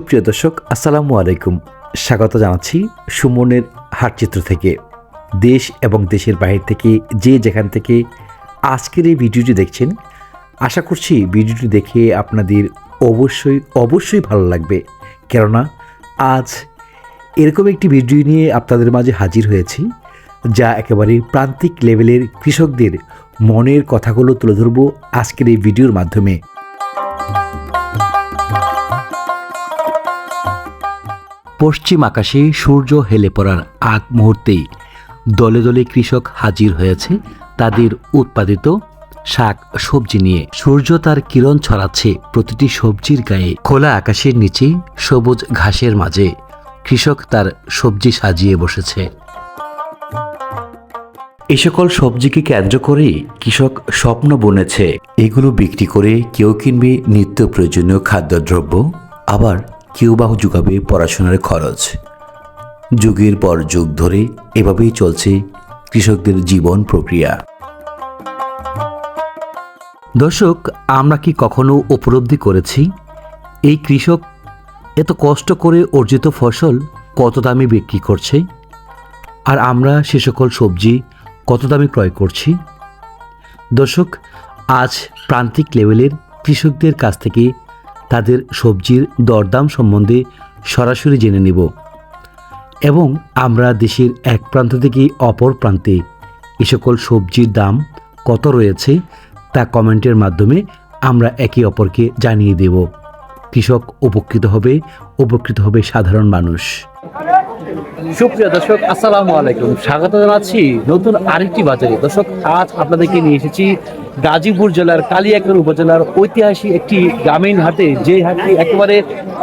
সুপ্রিয় দর্শক, আসসালামু আলাইকুম। স্বাগত জানাচ্ছি সুমনের হাটচিত্র থেকে। দেশ এবং দেশের বাইরে থেকে যে যেখান থেকে আজকের এই ভিডিওটি দেখছেন, আশা করছি ভিডিওটি দেখে আপনাদের অবশ্যই ভালো লাগবে। কেননা আজ এরকম একটি ভিডিও নিয়ে আপনাদের মাঝে হাজির হয়েছি, যা একেবারে প্রান্তিক লেভেলের কৃষকদের মনের কথাগুলো তুলে ধরব আজকের এই ভিডিওর মাধ্যমে। পশ্চিম আকাশে সূর্য হেলে পড়ার আগ মুহূর্তেই দলে দলে কৃষক হাজির হয়েছে তাদের উৎপাদিত শাক সবজি নিয়ে। সূর্য তার কিরণ ছড়াচ্ছে প্রতিটি সবজির গায়ে। খোলা আকাশের নিচে সবুজ ঘাসের মাঝে কৃষক তার সবজি সাজিয়ে বসেছে। এ সকল সবজিকে কেন্দ্র করে কৃষক স্বপ্ন বুনেছে। এগুলো বিক্রি করে কেউ কিনবে নিত্য প্রয়োজনীয় খাদ্যদ্রব্য, আবার কেউ বা যোগাবে পড়াশোনার খরচ। যুগের পর যুগ ধরে এভাবেই চলছে কৃষকদের জীবন প্রক্রিয়া। দর্শক, আমরা কি কখনো উপলব্ধি করেছি এই কৃষক এত কষ্ট করে অর্জিত ফসল কত দামে বিক্রি করছে, আর আমরা সে সকল সবজি কত দামে ক্রয় করছি? দর্শক, আজ প্রান্তিক লেভেলের কৃষকদের কাছ থেকে তাদের সবজির দরদাম সম্বন্ধে সরাসরি জেনে নেব, এবং আমরা দেশের এক প্রান্ত থেকে অপর প্রান্তে এ সকল সবজির দাম কত রয়েছে তা কমেন্টের মাধ্যমে আমরা একে অপরকে জানিয়ে দেব। কৃষক উপকৃত হবে সাধারণ মানুষ। সুপ্রিয় দর্শক, আসসালামু আলাইকুম। স্বাগত জানাচ্ছি নতুন আরেকটি বাজারে। দর্শক, আজ আপনাদেরকে নিয়ে এসেছি গাজীপুর জেলার কালিয়াকৈর উপজেলার ঐতিহাসিক একটি গ্রামীণ হাটে, যে হাটটি একেবারে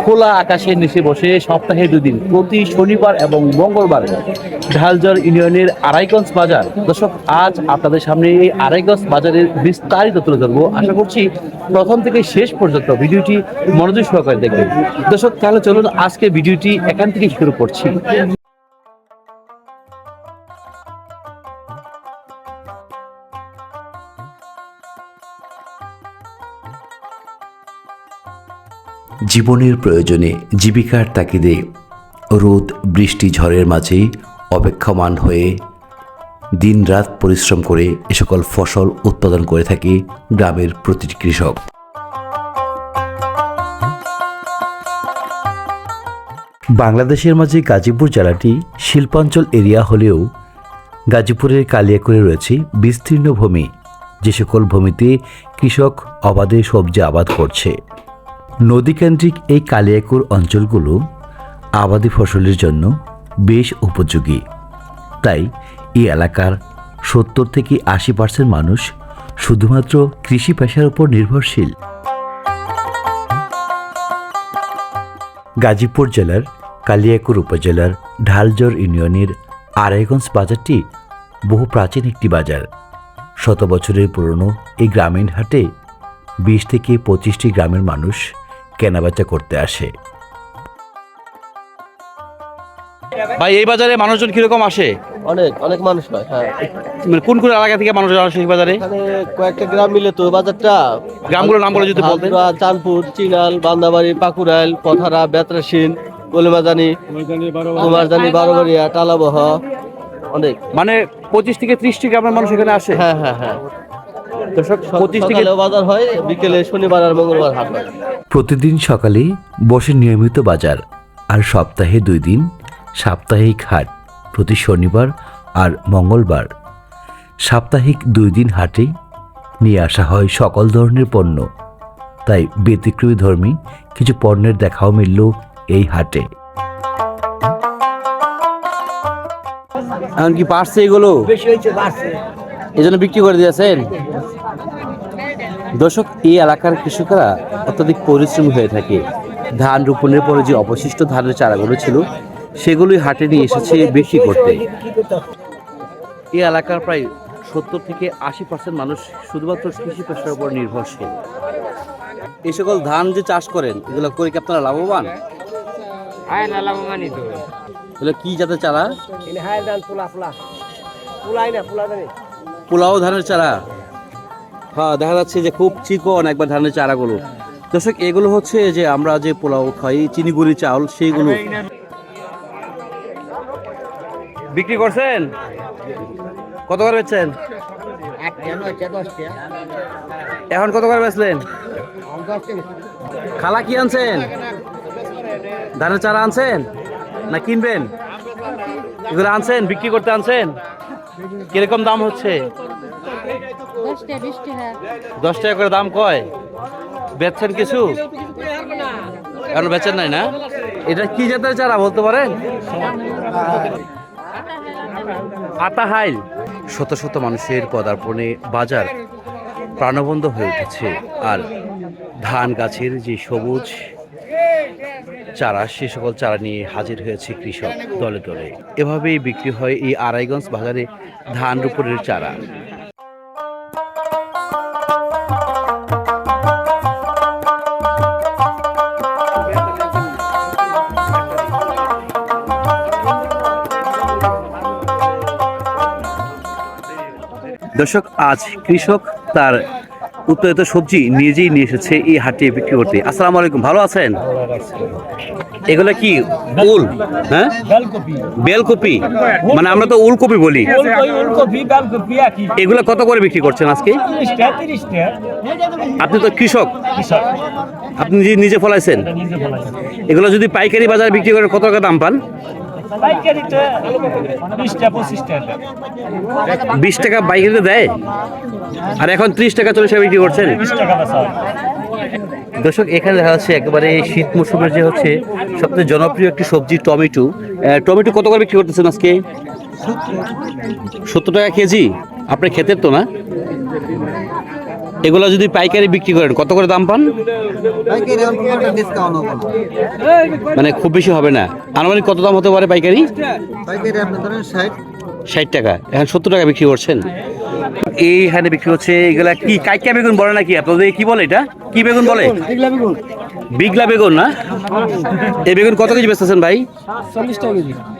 খোলা আকাশের নিচে বসে সপ্তাহে দুদিন, প্রতি শনিবার এবং মঙ্গলবার, ঢালজর ইউনিয়নের আড়াইগঞ্জ বাজার। দর্শক, আজ আপনাদের সামনে এই আড়াইগঞ্জ বাজারের বিস্তারিত তুলে ধরবো। আশা করছি প্রথম থেকে শেষ পর্যন্ত ভিডিওটি মনোযোগ সহকারে দেখবেন। দর্শক, তাহলে চলুন আজকে ভিডিওটি এখান থেকে শুরু করছি। জীবনের প্রয়োজনে, জীবিকার তাগিদে রোদ বৃষ্টি ঝড়ের মাঝে অপেক্ষমান হয়ে দিনরাত পরিশ্রম করে এ সকল ফসল উৎপাদন করে থাকে গ্রামের প্রতিটি কৃষক। বাংলাদেশের মাঝে গাজীপুর জেলাটি শিল্পাঞ্চল এরিয়া হলেও গাজীপুরের কালিয়াকৈরে রয়েছে বিস্তীর্ণ ভূমি, যে সকল ভূমিতে কৃষক অবাধে সবজি আবাদ করছে। নদীকেন্দ্রিক এই কালিয়াকৈর অঞ্চলগুলো আবাদি ফসলের জন্য বেশ উপযোগী। তাই এই এলাকার 70 থেকে 80% মানুষ শুধুমাত্র কৃষি পেশার উপর নির্ভরশীল। গাজীপুর জেলার কালিয়াকৈর উপজেলার ঢালজর ইউনিয়নের আড়াইগঞ্জ বাজারটি বহু প্রাচীন একটি বাজার। 100 বছরের পুরনো এই গ্রামীণ হাটে 20 থেকে 25টি গ্রামের মানুষ কেনাবেচা করতে আসে। ভাই, এই বাজারে মানুষজন কিরকম আসে? অনেক মানুষ হয়। হ্যাঁ, মানে কোন কোন এলাকা থেকে মানুষজন আসে এই বাজারে? এখানে কয়েকটা গ্রাম মিলে তো বাজারটা। গ্রামগুলোর নাম বলে যদি বলতেন। চাঁদপুর, চিনাল, বান্দাবাড়ি, পাকুড়াইল, পথারা, বেতরাসিন, কলিমাজানি, কুমারজানি, বারোবাড়িয়া, টালাবহ, অনেক। মানে 25 থেকে 30টি গ্রামের মানুষ এখানে আসে। হ্যাঁ। দর্শক, 25 থেকে বাজার হয়, বিকেলে শনিবার আর মঙ্গলবার হাট হয়। প্রতিদিন সকালে বসে নিয়মিত বাজার, আর সপ্তাহে 2 দিন সাপ্তাহিক হাট, প্রতি শনিবার আর মঙ্গলবার। সাপ্তাহিক 2 দিন হাটে নিয়ে আসা হয় সকল ধরনের পণ্য, তাই ব্যতিক্রমী ধর্মী কিছু পণ্যের দেখাও মিলল এই হাটে। এমনকি পারছে এগুলো এই জন্য বিক্রি করে দিয়েছেন। দর্শক, এই এলাকার কৃষকরা অত্যধিক পরিশ্রমী হয়ে থাকে। ধান রোপণের পরে যে অবশিষ্ট ধানের চারাগুলো ছিল সেগুলোই হাটে নিয়ে এসেছে বিক্রি করতে। এই এলাকার প্রায় 70 থেকে 80% মানুষ শুধুমাত্র কৃষি পেশার উপর নির্ভরশীল। এই সকল ধান যে চাষ করেন, এগুলো করে কি আপনারা লাভবান? এগুলো কি জাতের চারা? পোলাও ধানের চারা। হ্যাঁ, দেখা যাচ্ছে যে খুব চিকন একবার ধানের চারাগুলো। দর্শক এগুলো হচ্ছে যে আমরা যে পোলাও খাই চিনিগুড়ি চাউল সেইগুলো বিক্রি করছেন। কত করে বেচছেন? এখন কত করে বেচলেন? খালা কি আনছেন? ধানের চারা আনছেন না কিনবেন? এগুলো আনছেন, বিক্রি করতে আনছেন? কিরকম দাম হচ্ছে? 10 টাকা করে দাম কয়? বেচছেন কিছু? এখন বেচেন নাই না? এটা কি জাতের চারা বলতে পারেন? আতাহাইল। শত শত মানুষের পদার্পণে বাজার প্রাণবন্ত হয়ে উঠেছে। আর ধান গাছের যে সবুজ চারা, সে সকল চারা নিয়ে হাজির হয়েছে কৃষক দলে দলে। এভাবেই বিক্রি হয় এই আড়াইগঞ্জ বাজারে ধান রোপণের চারা। দর্শক, আজ কৃষক তার উৎপাদিত সবজি নিজেই নিয়ে এসেছে এই হাটে বিক্রি করতে। আসসালামু আলাইকুম, ভালো আছেন? এগুলো কি উল? হ্যাঁ, বেলকপি, মানে আমরা তো উলকপি বলি। এগুলো কত করে বিক্রি করছেন আজকে? আপনি তো কৃষক, আপনি নিজে ফলাইছেন। এগুলো যদি পাইকারি বাজারে বিক্রি করে কত টাকা দাম পান? 20 টাকা পাইকারিতে দেয়, আর এখন 30 টাকা 40 টাকা বিক্রি করছেন। দর্শক, এখানে দেখা যাচ্ছে একেবারে শীত মৌসুমের যে হচ্ছে সবচেয়ে জনপ্রিয় একটি সবজি টমেটো। টমেটো কত করে বিক্রি করতেছেন আজকে? 70 টাকা কেজি। আপনার ক্ষেতের তো না? এগুলো যদি পাইকারি বিক্রি করেন কত করে দাম পান? মানে খুব বেশি হবে না, আনুমানিক কত দাম হতে পারে পাইকারি? 60 টাকা। এখন 70 টাকা বিক্রি করছেন। এইখানে বিক্রি হচ্ছে এগুলা কি কাইকা বেগুন বলে নাকি আপনাদের? কি বলে এটা? কি বেগুন বলে? বিগলা বেগুন না? এই বেগুন কত কেজি বেচতেছেন ভাই?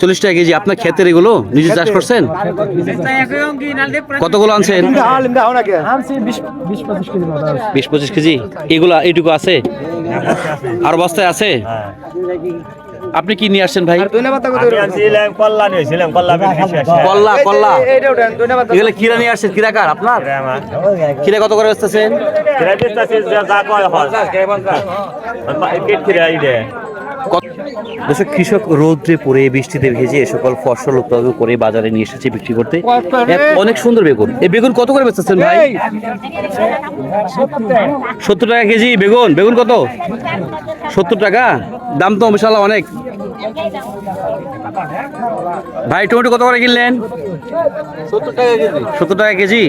40 টাকা কেজি। আপনার ক্ষেতের এগুলো নিজে চাষ করছেন? কতগুলো আনছেন? 20-25 কেজি। এগুলা এইটুকু আছে, আর বস্তায় আছে? আপনি কি নিয়ে আসছেন ভাই? কল্লা। কল্লা এগুলো কিরা নিয়ে আসছেন? কিরাকার আপনার? কিরা কত করে বেচতেছেন? কৃষক রোদ্রে পড়ে বৃষ্টিতে ভেজে এ সকল ফসল উৎপাদন করে বাজারে নিয়ে এসেছে বিক্রি করতে। অনেক সুন্দর বেগুন। এই বেগুন কত করে বেচতেছেন ভাই? 70 টাকা কেজি বেগুন। বেগুন কত? 70 টাকা। দাম তো বিশাল অনেক। ভাই টমেটো কত করে কিনলেন? 70 টাকা কেজি।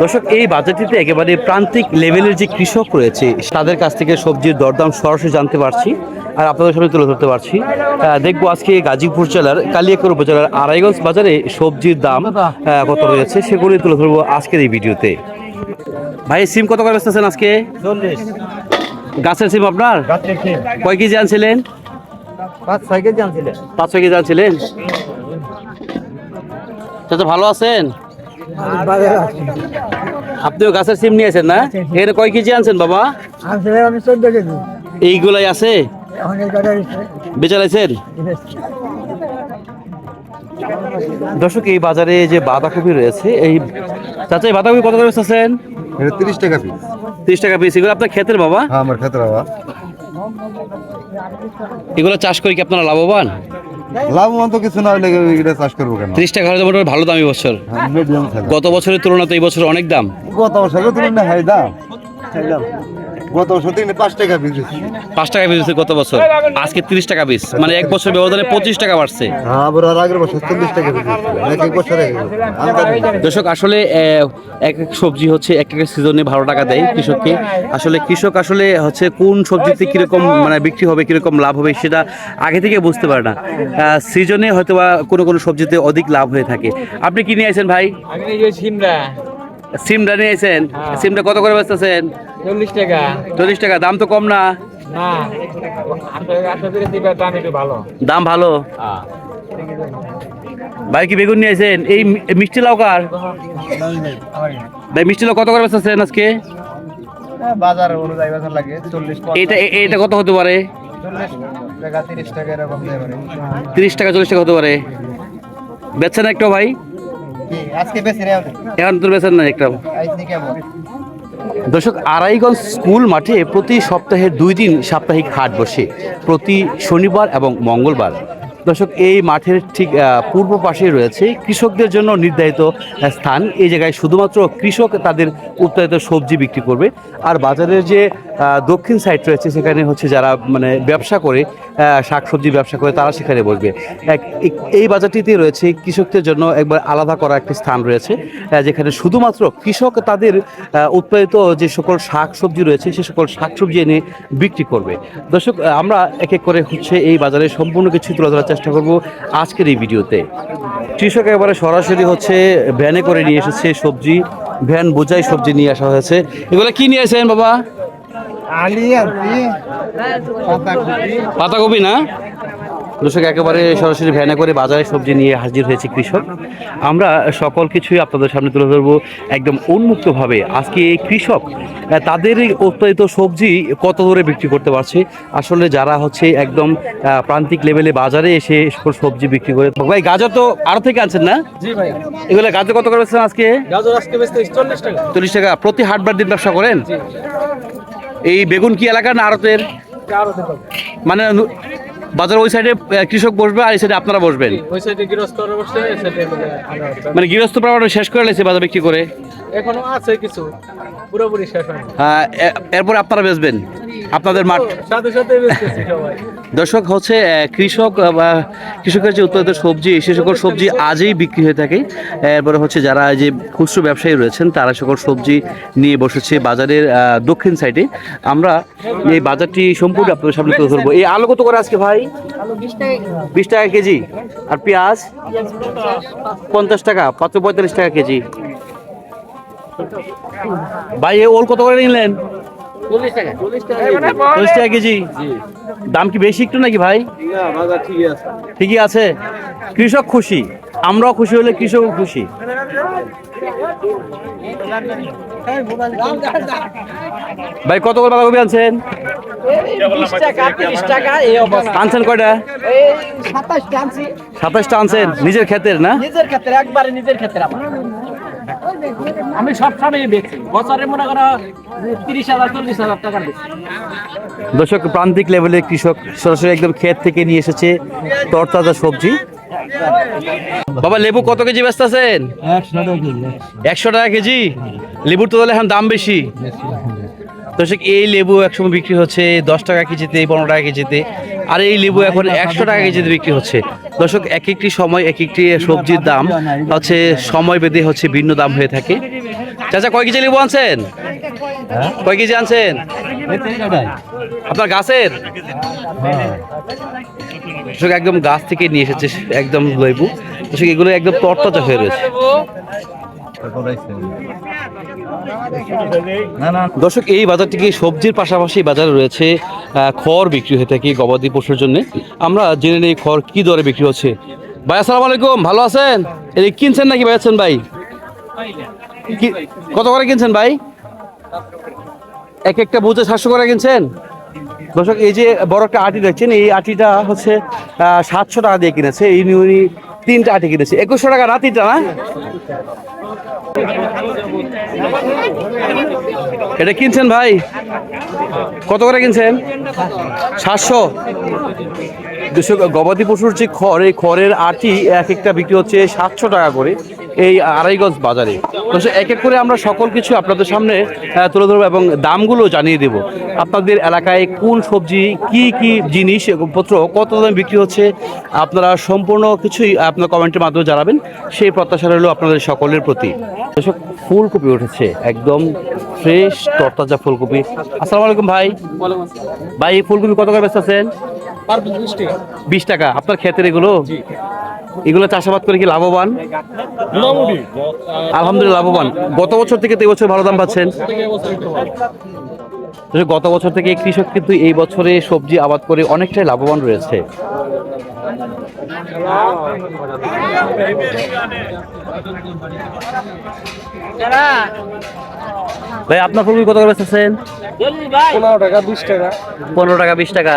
দর্শক, এই বাজারটিতে একেবারে প্রান্তিক লেভেলের যে কৃষক রয়েছে তাদের কাছ থেকে সবজির দরদাম সরাসরি জানতে পারছি আর আপনাদের সামনে তুলে ধরতে পারছি। দেখবো আজকে গাজীপুর জেলার কালিয়াকৈর উপজেলার আড়াইগঞ্জ বাজারে সবজির দাম কত রয়েছে, সেগুলি তুলে ধরবো আজকের এই ভিডিওতে। ভাই সিম কত করে বেচতেছেন আজকে? 40। গাছের সিম আপনার? কয় কেজি আনছিলেন? 5-6 কেজি আনছিলেন। 5-6 কেজি আনছিলেন। চাচা ভালো আছেন? আপনিও গাছের সিম নিয়েছেন না? এখানে কয় কেজি আনছেন বাবা? আমি 14 কেজি। এইগুলাই আছে বেচা লাইছেন? দর্শক, এই বাজারে যে বাঁধাকপি রয়েছে, এই চাচা এই বাঁধাকপি কত করে বেচতেছেন? 30 টাকা পিস। 30 টাকা পিস। এগুলো আপনার ক্ষেতের বাবা? হ্যাঁ, আমার ক্ষেতের বাবা। এগুলো চাষ করে কি আপনারা লাভবান? লাভবান তো কিছু না হলে এটা চাষ করবো কেন? 30 টাকা হলে মোটামুটি ভালো দামি বছর। Medium size. গত বছরের তুলনায় এই বছর অনেক দাম। গত বছরের তুলনায় হাই দাম। গত বছর 5 টাকা পিস। 5 টাকা পিস গত বছর, আজকে 30 টাকা পিস। মানে এক বছর ব্যবধানে 25 টাকা বাড়ছে। হ্যাঁ, আবার আগের বছর 40 টাকা পিস। এক বছরে দর্শক, আসলে এক এক সবজি হচ্ছে এক এক সিজনে 12 টাকা দেয় কৃষককে। আসলে কৃষক আসলে হচ্ছে কোন সবজিতে কিরকম মানে বিক্রি হবে, কিরকম লাভ হবে সেটা আগে থেকে বুঝতে পারে না। সিজনে হয়তো বা কোনো সবজিতে অধিক লাভ হয়ে থাকে। আপনি কি নিয়ে আসেন ভাই? সিমটা নিয়ে আসেন। সিমটা কত করে বেচতেছেন? 40 টাকা। 40 টাকা। দাম তো কম না? দাম একটু ভালো। দাম ভালো। ভাই কি বেগুন নিয়ে আসেন? এই মিষ্টি লাউ কার? ভাই মিষ্টি লাউ কত করে বেচতেছেন আজকে? বাজার অনুযায়ী বাজার লাগে 40 এটা কত হতে পারে? 40 টাকা 30 টাকা এরকম হতে পারে। 30 টাকা 40 টাকা হতে পারে। বেচছেন একটা ভাই? আজকে বেশি রে এখন তো বেচেন না একটা। আইছি কেমন? দর্শক, আড়াইগঞ্জ স্কুল মাঠে প্রতি সপ্তাহে 2 দিন সাপ্তাহিক হাট বসে, প্রতি শনিবার এবং মঙ্গলবার। দর্শক, এই মাঠের ঠিক পূর্ব পাশেই রয়েছে কৃষকদের জন্য নির্ধারিত স্থান। এই জায়গায় শুধুমাত্র কৃষক তাদের উৎপাদিত সবজি বিক্রি করবে। আর বাজারের যে দক্ষিণ সাইড রয়েছে সেখানে হচ্ছে যারা মানে ব্যবসা করে, শাকসবজি ব্যবসা করে, তারা সেখানে বসবে। এই বাজারটিতে রয়েছে কৃষকদের জন্য একবার আলাদা করা একটি স্থান রয়েছে, যেখানে শুধুমাত্র কৃষক তাদের উৎপাদিত যে সকল শাকসবজি রয়েছে সে সকল শাকসবজি এনে বিক্রি করবে। দর্শক, আমরা এক এক করে হচ্ছে এই বাজারের সম্পূর্ণ কিছু তুলে ধরার চেষ্টা করব আজকের এই ভিডিওতে। কৃষক এবারে সরাসরি হচ্ছে ভ্যানে করে নিয়ে এসেছে সবজি, ভ্যান বোঝাই সবজি নিয়ে আসা হয়েছে। এগুলো কি নিয়ে আসেন বাবা? আলি আনছি পাতাকপি না? দর্শক, একেবারে সরাসরি ভ্যানে করে বাজারে সবজি নিয়ে হাজির হয়েছে কৃষক। আমরা সকল কিছুই আপনাদের সামনে তুলে ধরবো একদম উন্মুক্তভাবে। আজকে এই কৃষক তাদের উৎপাদিত সবজি কত দরে বিক্রি করতে পারছে। আসলে যারা হচ্ছে একদম প্রান্তিক লেভেলে বাজারে এসে সকল সবজি বিক্রি করে। ভাই, গাজর তো আরো থেকে আনছেন না? জি ভাই, এগুলো গাজর কত করে বেচছেন আজকে? গাজর আজকে বেচতে 40 টাকা। 40 টাকা। প্রতি হাটবার দিন ব্যবসা করেন? এই বেগুন কি এলাকার না আড়তের? মানে বাজার ওই সাইডে কৃষক বসবে আর এই সাইডে আপনারা বসবেন? ওই সাইডে গৃহস্থরা বসে, এই সাইডে মানে গৃহস্থ প্রায় শেষ করে লেছে বাজার বিক্রি করে? এখনো আছে কিছু, পুরোপুরি শেষ হয়নি। এরপর আপনারা বেচবেন আপনাদের মাঠ? সাথে সাথে বেচতেছি সবাই। দর্শক, হচ্ছে কৃষক বা কৃষকের যে উৎপাদিত সবজি সে সকল সবজি আজই বিক্রি হয়ে থাকে। এরপরে হচ্ছে যারা যে খুচরো ব্যবসায়ী রয়েছেন তারা সকল সবজি নিয়ে বসেছে বাজারের দক্ষিণ সাইডে। আমরা এই বাজারটি সম্পূর্ণ আপনাদের সামনে তুলে ধরবো। এই আলু কত করে আজকে ভাই? 20 টাকা কেজি। আর পেঁয়াজ 50 টাকা, 45 টাকা কেজি। ভাই, ওল কত করে নিলেন? 40 টাকা। 40 টাকা কেজি। দাম কি বেশি একটু নাকি ভাই? ঠিকই আছে। কৃষক খুশি, আমরাও খুশি হলে কৃষকও খুশি। ভাই, কত করে বাঁধাকপি আনছেন? 20 টাকা 30 টাকা এই অবস্থা। আনছেন কয়টা? এই 27টা আনছি। 27টা আনছেন নিজের ক্ষেতের না? নিজের ক্ষেত্রে, একবারে নিজের ক্ষেত্রে। আমি সব সময় বেচি, বছরে মনে করো 30,000 40,000 টাকা বেচি। দর্শক, প্রান্তিক লেভেলের কৃষক সরাসরি একদম ক্ষেত থেকে নিয়ে এসেছে তরতাজা সবজি। বাবা, লেবু কত কেজি বেচতেছেন? 100 টাকা কেজি। লেবুর তো তাহলে এখন দাম বেশি। দর্শক, এই লেবু একসময় বিক্রি হচ্ছে 10 টাকা কেজিতে, 15 টাকা কেজিতে, আর এই লেবু এখন 100 টাকা কেজিতে বিক্রি হচ্ছে। দর্শক, এক একটি সময় এক একটি সবজির দাম হচ্ছে সময় বেঁধে হচ্ছে ভিন্ন দাম হয়ে থাকে। চাচা, কয় কেজি লেবু আনছেন? কয় কেজি আনছেন? আপনার গাছের? দর্শক, একদম গাছ থেকে নিয়ে এসেছে একদম লেবু। দর্শক, এগুলো একদম তরতাজা হয়ে রয়েছে। দর্শক, এই বাজারটিকে সবজির পাশাপাশি বাজারে রয়েছে খড় বিক্রি হয়ে থাকে গবাদি পশুর জন্য। আমরা জেনে নেই খড় কি দরে বিক্রি হচ্ছে। ভাই, আসসালামু আলাইকুম, ভালো আছেন? এই কিনছেন নাকি বেচছেন ভাই? কত করে কিনছেন ভাই? এক একটা বুঝে 700 করে কিনছেন? দর্শক, এই যে বড় একটা আটি দেখছেন, এই আটিটা হচ্ছে 700 টাকা দিয়ে কিনেছে। এই নিয়ে 3টা আটি কিনেছে 2100 টাকা না? 3টা না? এটা কিনছেন ভাই? কত করে কিনছেন? 700। গবাদি পশুর যে খড়, এই খড়ের আটি এক একটা বিক্রি হচ্ছে 700 টাকা করে এই আড়াইগঞ্জ বাজারে। তো এক এক করে আমরা সকল কিছু আপনাদের সামনে তুলে ধরবো এবং দামগুলো জানিয়ে দেব। আপনাদের এলাকায় কোন সবজি, কি কি জিনিসপত্র কত দামে বিক্রি হচ্ছে, আপনারা সম্পূর্ণ কিছুই আপনার কমেন্টের মাধ্যমে জানাবেন, সেই প্রত্যাশা রইল আপনাদের সকলের প্রতি। দর্শক, ফুলকপি উঠেছে একদম ফ্রেশ তরতাজা ফুলকপি। আসসালামু আলাইকুম ভাই। ভাই, এই ফুলকপি কত করে বেচতেছেন? 20 টাকা। আপনার ক্ষেতের এগুলো? এগুলো চাষাবাদ করে কি লাভবান? আলহামদুলিল্লাহ লাভবান। গত বছর থেকে তো এই বছর ভালো দাম পাচ্ছেন? গত বছর থেকে কৃষক কিন্তু এই বছরে সবজি আবাদ করে অনেকটাই লাভবান রয়েছে। ভাই আপনার ফুলকপি কত করে বেচতেছেন? 15 টাকা 20 টাকা 15 টাকা 20 টাকা।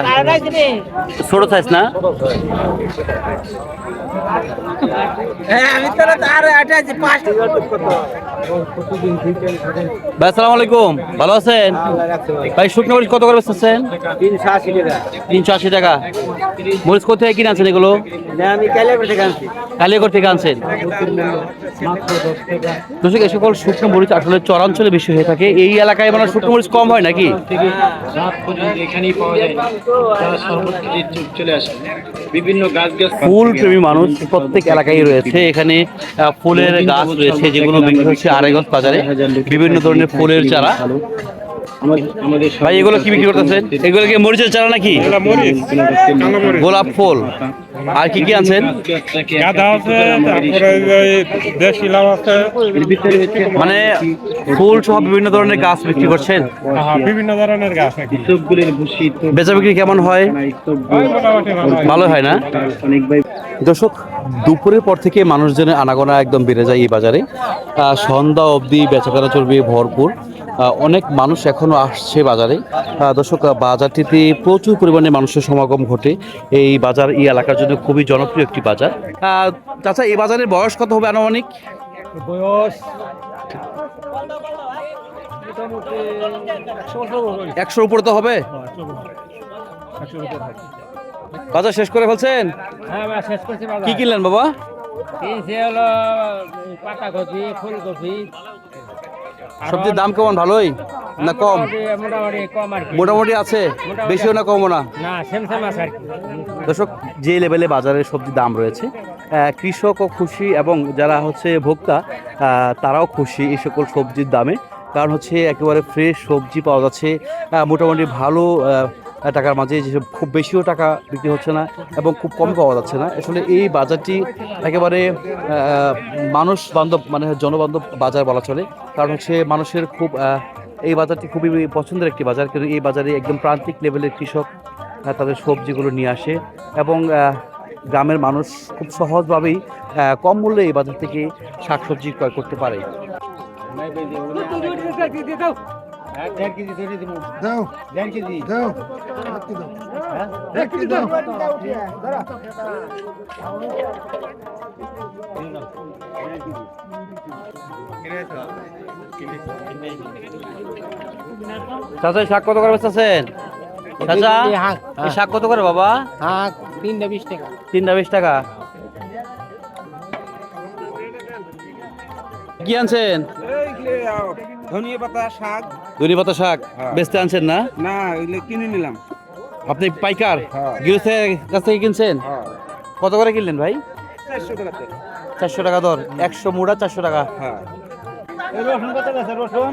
ছোট সাইজ না? ভাই আসসালামু আলাইকুম, ভালো আছেন? ভাই শুকনো মরিচ কত করে বেচতেছেন? 380 টাকা 380 টাকা। মরিচ কোথায় কিনে আনছেন এগুলো? আমি কালিয়াপুর থেকে আনছি কালিয়াকোট থেকে আনছেন। দর্শক, এই সকল শুকনো মরিচ আসলে চরাঞ্চলে বেশি হয়ে থাকে। এই এলাকায় মানে শুকনো মরিচ কম হয় নাকি? এখানেই পাওয়া যায় তারা সর্বত্র চলে আসে বিভিন্ন গাছ ফুল প্রেমী মানুষ প্রত্যেক এলাকায় রয়েছে। এখানে ফুলের গাছ রয়েছে যেগুলো বিক্রি হচ্ছে আড়াইগঞ্জ বাজারে, বিভিন্ন ধরনের ফুলের চারা। ভাই এগুলো কি বিক্রি করতেছেন? এগুলো কি মরিচের চারা নাকি? গোলাপ ফুল। আর কি কি আনছেন? গাঁদা আছে, তারপরে দেশি লাউ আছে, মানে ফুল সহ বিভিন্ন ধরনের গাছ বিক্রি করছেন। বিভিন্ন ধরনের গাছ নাকি। বেচা বিক্রি কেমন হয়? মোটামুটি ভালো হয়। ভালো হয় না? দর্শক, দুপুরের পর থেকে মানুষজনের আনাগোনা একদম বেড়ে যায় এই বাজারে। সন্ধ্যা অবধি বেচাকেনা চলবে ভরপুর। অনেক মানুষ এখনো আসছে বাজারে। দর্শক, বাজারটিতে প্রচুর পরিমাণে মানুষের সমাগম ঘটে। এই বাজার এই এলাকার জন্য খুবই জনপ্রিয় একটি বাজার। চাচা, এই বাজারের বয়স কত হবে আনুমানিক? বয়স 100 উপরে তো হবে। বাজার শেষ করে ফেলছেন? হ্যাঁ ভাই, শেষ করছি বাজার। কি কিনলেন বাবা? কিনছে হলো পাতাকপি, ফুলকপি। সবজির দাম কেমন, ভালোই না কম? মোটামুটি কম আর কি। মোটামুটি আছে, বেশিও না কমও না। না, সেম আছে আর কি। দর্শক, যে লেভেলে বাজারের সবজির দাম রয়েছে, কৃষকও খুশি এবং যারা হচ্ছে ভোক্তা তারাও খুশি এই সকল সবজির দামে। কারণ হচ্ছে একেবারে ফ্রেশ সবজি পাওয়া যাচ্ছে মোটামুটি ভালো টাকার মাঝে, যেসব খুব বেশিও টাকা বিক্রি হচ্ছে না এবং খুব কম পাওয়া যাচ্ছে না। আসলে এই বাজারটি একেবারে মানুষ বান্ধব, মানে জনবান্ধব বাজার বলা চলে। কারণ হচ্ছে মানুষের খুব এই বাজারটি খুবই পছন্দের একটি বাজার। কিন্তু এই বাজারে একদম প্রান্তিক লেভেলের কৃষক তাদের সবজিগুলো নিয়ে আসে এবং গ্রামের মানুষ খুব সহজভাবেই কম মূল্যে এই বাজার থেকে শাকসবজি ক্রয় করতে পারে। চাচা, শাক কত করে বেচতেছেন? চাচা, এই শাক কত করে বাবা? হ্যাঁ 3টা 20 টাকা 3টা 20 টাকা। কি আনছেন? ধনিয়া পাতা শাক। ধনিয়া পাতা শাক বেচতে আনছেন না? না, ওইগুলো কিনে নিলাম। আপনি পাইকার গৃহস্থের কাছ থেকে কিনছেন? কত করে কিনলেন ভাই? 400 টাকা। 400 টাকা দর, 100 মুড়া 400 টাকা। হ্যাঁ, রসুন কত আছে? রসুন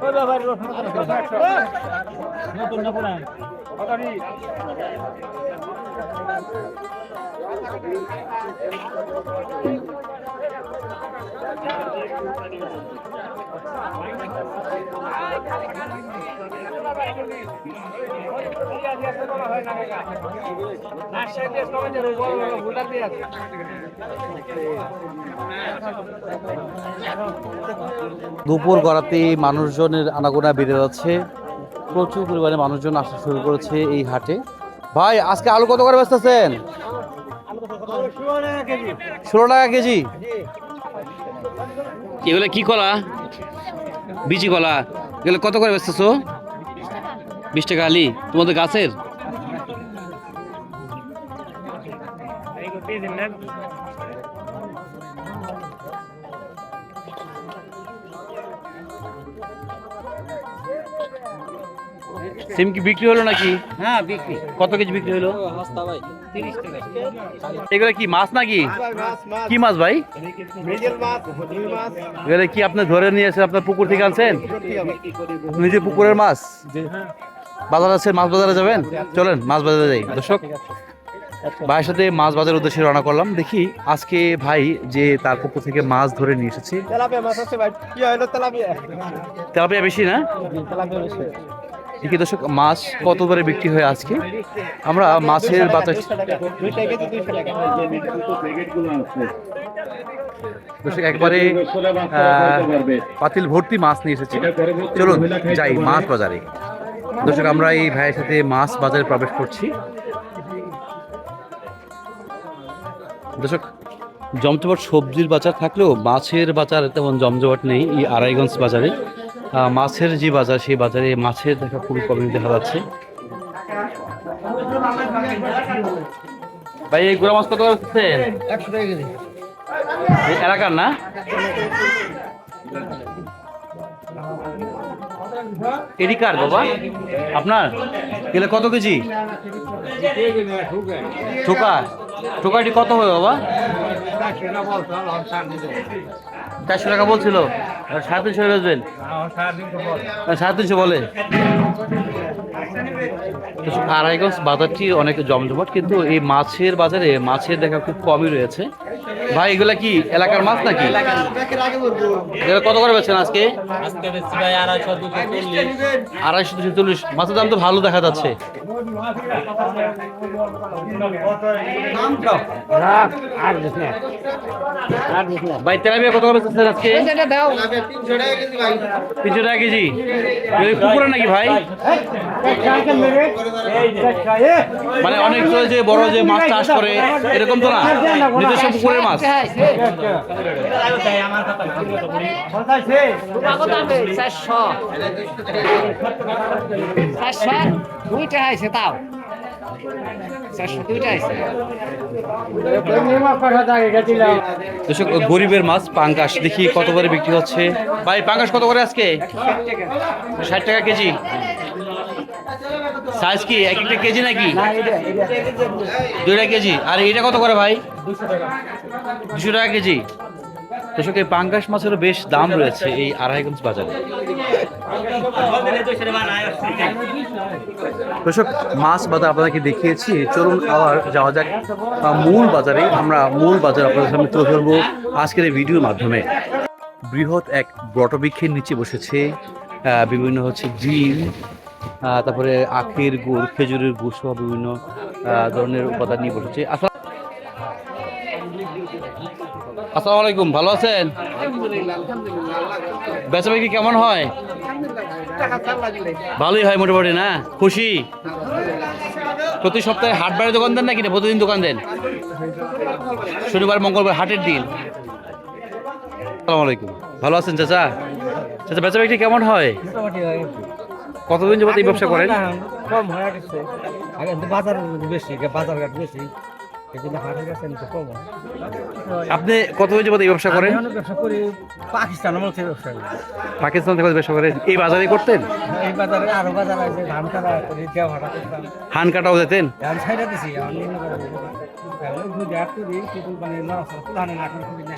ওই বাবা, রসুন কত আছে? নতুন না পুরান? দুপুর গড়াতে মানুষজনের আনাগোনা বেড়ে যাচ্ছে। প্রচুর পরিমাণে মানুষজন আসা শুরু করেছে এই হাটে। ভাই, আজকে আলু কত করে বেচতেছেন? 16 টাকা কেজি। এগুলো কি কলা? বিচি কলা। এগুলো কত করে বেচতেছো? 20 টাকা আলি। তোমাদের গাছের? সিম কি বিক্রি হলো নাকি? হ্যাঁ বিক্রি কত কেজি বিক্রি হলো? হস্তা ভাই 30 টাকা এগুলো কি মাছ নাকি? কি মাছ ভাই? মিডল মাছ রুই মাছ এগুলো কি আপনি ধরে নিয়ে এসে আপনার পুকুর থেকে আনছেন? নিজের পুকুরের মাছ? বাজার আছে, মাছ বাজারে যাবেন? চলেন মাছ বাজারে যাই। দর্শক, ভাইয়ের সাথে মাছ বাজারের উদ্দেশ্যে রওনা করলাম। দেখি আজকে ভাই যে তার পুকুর থেকে মাছ ধরে নিয়ে এসেছে। তেলাপিয়া মাছ আছে ভাই। কি হলো তেলাপিয়া? তেলাপিয়া বেশি না? তেলাপিয়া বেশি। দেখি দর্শক মাছ কত দরে বিক্রি হয় আজকে। আমরা মাছের বাজার দর্শক একবারে পাতিল ভর্তি মাছ নিয়ে এসেছি। চলুন যাই মাছ বাজারে। দর্শক আমরা এই ভাইয়ের সাথে মাছ বাজারে প্রবেশ করছি। দর্শক জমজমাট সবজির বাজার থাকলেও মাছের বাজার তেমন জমজমাট নেই এই আড়াইগঞ্জ বাজারে। মাছের যে বাজার সেই বাজারে মাছের দেখা খুবই কমই দেখা যাচ্ছে। ভাই এই গুড়া মাছ কত করে দিচ্ছেন? 100 টাকা কেজি। এই এলাকার না? এডি কার বাবা আপনার? এগুলো কত কেজি? ঠোকা ঠোকাটি কত হবে বাবা? 400 টাকা বলছিল, 350 বেচবেন? 350 বলে। আড়াইগঞ্জ বাজারটি অনেক জমজমাট, কিন্তু এই মাছের বাজারে মাছের দেখা খুব কমই রয়েছে। ভাই এগুলা কি এলাকার মাছ নাকি? এগুলো কত করে বেচছেন আজকে? 240 মাছের দাম তো ভালো দেখা যাচ্ছে। ভাই তেলাপিয়া কত করে বেচছেন আজকে? 300 টাকা কেজি। পুকুরে নাকি ভাই? মানে অনেক যে বড় যে মাছ চাষ করে এরকম তো না, নিজস্ব পুকুরের মাছ। দুইটা আছে তাও 202টা আছে। দর্শক গরিবের মাছ পাঙ্গাস দেখি কত করে বিক্রি হচ্ছে। ভাই পাঙ্গাস কত করে আজকে? 60 টাকা কেজি। সাইজ কি এক একটা কেজি নাকি? 2 কেজি। আর এটা কত করে ভাই? 200 টাকা কেজি। দর্শক এই পাঙ্গাস মাছেরও বেশ দাম রয়েছে এই আড়াইগঞ্জ বাজারে। দর্শক মাছ বাজার আপনাদেরকে দেখিয়েছি, চলুন আবার যাওয়া যাক মূল বাজারে। আমরা মূল বাজার আপনাদের সামনে তুলে ধরবো আজকের এই ভিডিওর মাধ্যমে। বৃহৎ এক বটবৃক্ষের নিচে বসেছে বিভিন্ন ডিম, তারপরে আখের গুড়, খেজুরের গুড় সহ বিভিন্ন ধরনের উপাদান নিয়ে বসেছে। আসসালামু আলাইকুম, ভালো আছেন? বেচা বিক্রি কেমন হয়? ভালোই হয় মোটামুটি না? খুশি? প্রতি সপ্তাহে হাট বারে দোকান দেন নাকি না প্রতিদিন দোকান দেন? শনিবার মঙ্গলবার হাটের দিন। আসসালামু আলাইকুম, ভালো আছেন চাচা? চাচা বেচা বিক্রি কেমন হয়? কতদিন যাবত এই ব্যবসা করেন? কম হয়ে গেছে, আগে বাজার বেশি, বাজার ঘাট বেশি, এজন্য হাটের কাছে নিতে কম। আপনি কতদিন যাবত এই ব্যবসা করেন? ব্যবসা করি পাকিস্তান আমল থেকে ব্যবসা করি। পাকিস্তান থেকে ব্যবসা করেন? এই বাজারে করতেন? এই বাজারে আরো বাজার আছে, ধান কাটা করি, দেওয়া ভাড়া করতাম, হান কাটাও যেতেন? ধান ছাইড়া দিছি। আমি দুধ এক করি, কিন্তু মানে নরসর ধানে না করি না।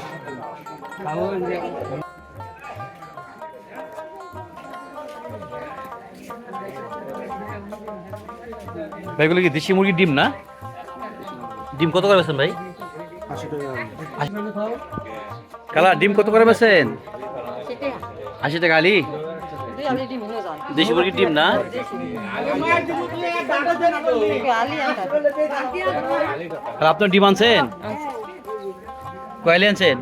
ভাইগুলো কি দেশি মুরগির ডিম না? ডিম কত করে বেছেন ভাই? 80 টাকা। কালা ডিম কত করে বেছেন? 80 টাকা আলি। দেশি মুরগির ডিম না? আর আপনার ডিম আনছেন? কয়লি আনছেন?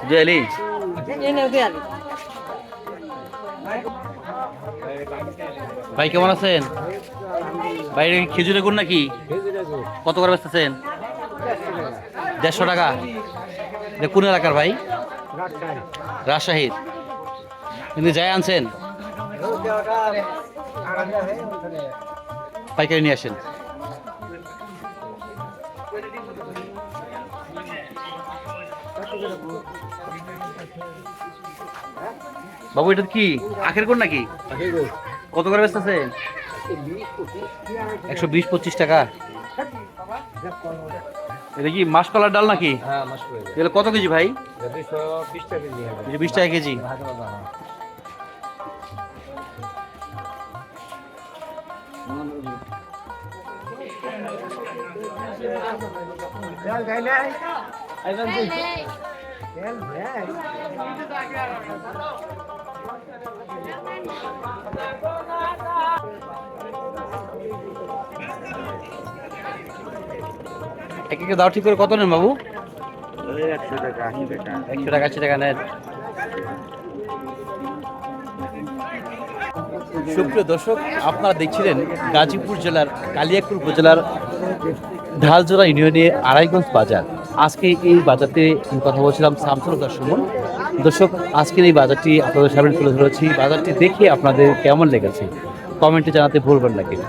2 আলি। ভাই কেমন আছেন? ভাই খেজুরের গুড় নাকি? কত করে বেচতেছেন? 150 টাকা। কোন এলাকার ভাই? রাজশাহীর। কিন্তু যাই আনছেন পাইকারি নিয়ে আসেন। বাবু এটা কি আখের গুড় নাকি? কত করে বেচতেছেন? 120-25 টাকা। এটা কি মাসকলার ডাল নাকি? এগুলো কত কেজি ভাই? 220 টাকা কেজি। এক এক দাও ঠিক করে কত নেন বাবু? 100 টাকা 80 টাকা 100 টাকা 80 টাকা নেন। সুপ্রিয় দর্শক, আপনারা দেখছিলেন গাজীপুর জেলার কালিয়াকৈর উপজেলার ঢালজোড়া ইউনিয়নে আড়াইগঞ্জ বাজার। আজকে এই বাজারতে কথা বলছিলাম শামসুল হকের সুমন। দর্শক, আজকের এই বাজারটি আপনাদের সামনে তুলে ধরেছি। বাজারটি দেখে আপনাদের কেমন লেগেছে কমেন্টে জানাতে ভুলবেন না কিন্তু।